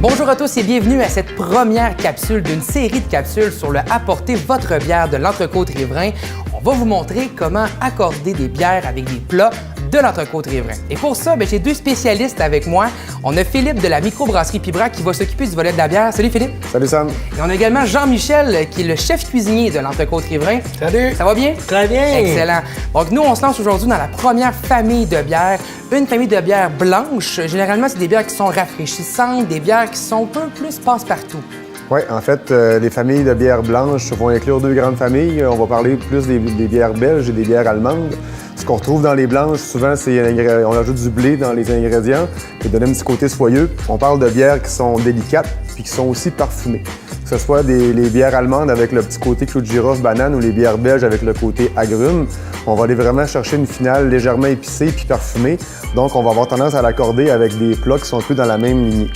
Bonjour à tous et bienvenue à cette première capsule d'une série de capsules sur le Apportez votre bière de l'Entrecôte-Riverain. On va vous montrer comment accorder des bières avec des plats de l'Entrecôte-Riverain. Et pour ça, j'ai deux spécialistes avec moi. On a Philippe de la microbrasserie Pibrac qui va s'occuper du volet de la bière. Salut Philippe. Salut Sam. Et on a également Jean-Michel qui est le chef cuisinier de l'Entrecôte-Riverain. Salut. Ça va bien? Très bien. Excellent. Donc nous, on se lance aujourd'hui dans la première famille de bières. Une famille de bières blanches. Généralement, c'est des bières qui sont rafraîchissantes, des bières qui sont un peu plus passe-partout. Oui, en fait, les familles de bières blanches vont inclure deux grandes familles. On va parler plus des bières belges et des bières allemandes. Ce qu'on retrouve dans les blanches, souvent, c'est on ajoute du blé dans les ingrédients et donne un petit côté soyeux. On parle de bières qui sont délicates puis qui sont aussi parfumées. Que ce soit les bières allemandes avec le petit côté clou de girofle, banane ou les bières belges avec le côté agrumes, on va aller vraiment chercher une finale légèrement épicée puis parfumée. Donc, on va avoir tendance à l'accorder avec des plats qui sont un peu dans la même lignée.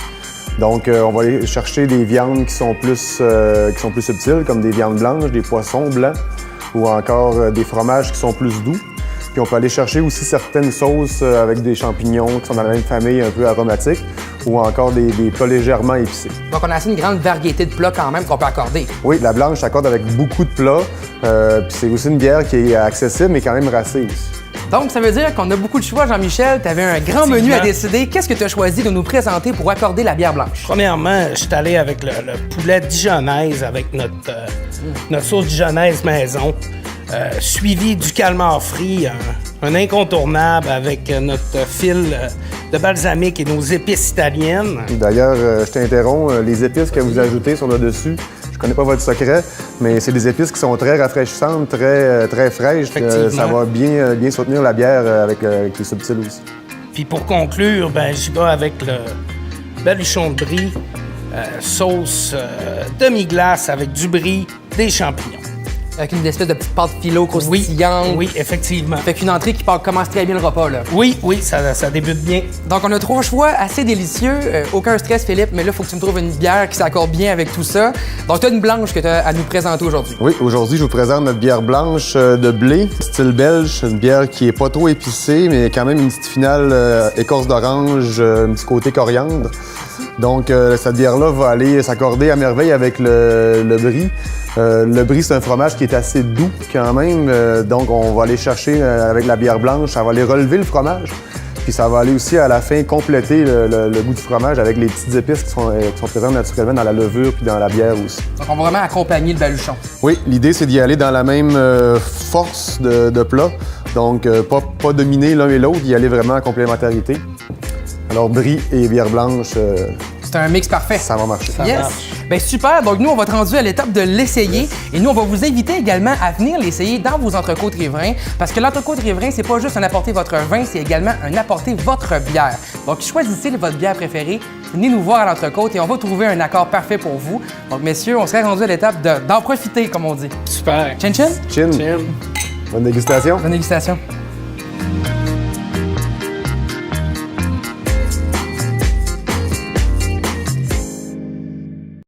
Donc, on va aller chercher des viandes qui sont plus subtiles, comme des viandes blanches, des poissons blancs ou encore des fromages qui sont plus doux. Puis on peut aller chercher aussi certaines sauces avec des champignons qui sont dans la même famille, un peu aromatiques, ou encore des plats légèrement épicés. Donc on a assez une grande variété de plats quand même qu'on peut accorder. Oui, la blanche s'accorde avec beaucoup de plats. Puis c'est aussi une bière qui est accessible, mais quand même racée aussi. Donc, ça veut dire qu'on a beaucoup de choix, Jean-Michel. Tu avais un grand menu à décider. Qu'est-ce que tu as choisi de nous présenter pour accorder la bière blanche? Premièrement, je suis allé avec le poulet dijonnaise avec notre sauce dijonnaise maison, suivi du calmar frit, un incontournable avec notre fil de balsamique et nos épices italiennes. D'ailleurs, je t'interromps, les épices que vous ajoutez sur le dessus, je connais pas votre secret, mais c'est des épices qui sont très rafraîchissantes, très fraîches. Ça va bien soutenir la bière avec les subtils aussi. Puis pour conclure, j'y vais avec le baluchon de brie, sauce demi-glace avec du brie, des champignons. Avec une espèce de petite pâte philo croustillante. Oui, effectivement. Fait qu'une entrée qui commence très bien le repas, là. Oui, ça débute bien. Donc, on a trois choix assez délicieux. Aucun stress, Philippe, mais là, il faut que tu me trouves une bière qui s'accorde bien avec tout ça. Donc, tu as une blanche que tu as à nous présenter aujourd'hui. Oui, aujourd'hui, je vous présente notre bière blanche de blé, style belge. Une bière qui est pas trop épicée, mais quand même une petite finale écorce d'orange, un petit côté coriandre. Donc, cette bière-là va aller s'accorder à merveille avec le brie. Le brie, c'est un fromage qui est assez doux quand même. Donc, on va aller chercher avec la bière blanche, ça va aller relever le fromage. Puis ça va aller aussi à la fin compléter le goût du fromage avec les petites épices qui sont présentes naturellement dans la levure puis dans la bière aussi. Donc, on va vraiment accompagner le baluchon. Oui, l'idée, c'est d'y aller dans la même force de plat. Donc, pas dominer l'un et l'autre, y aller vraiment en complémentarité. Alors, brie et bière blanche, c'est un mix parfait. ça va marcher. Yes! Bien, super. Donc, nous, on va être rendu à l'étape de l'essayer. Yes. Et nous, on va vous inviter également à venir l'essayer dans vos Entrecôte-Riverain. Parce que l'Entrecôte-Riverain, c'est pas juste un apporter votre vin, c'est également un apporter votre bière. Donc, choisissez votre bière préférée. Venez nous voir à l'Entrecôte et on va trouver un accord parfait pour vous. Donc, messieurs, on serait rendu à l'étape d'en profiter, comme on dit. Super. Chin chin? Chin. Chin. Bonne dégustation. Bonne dégustation.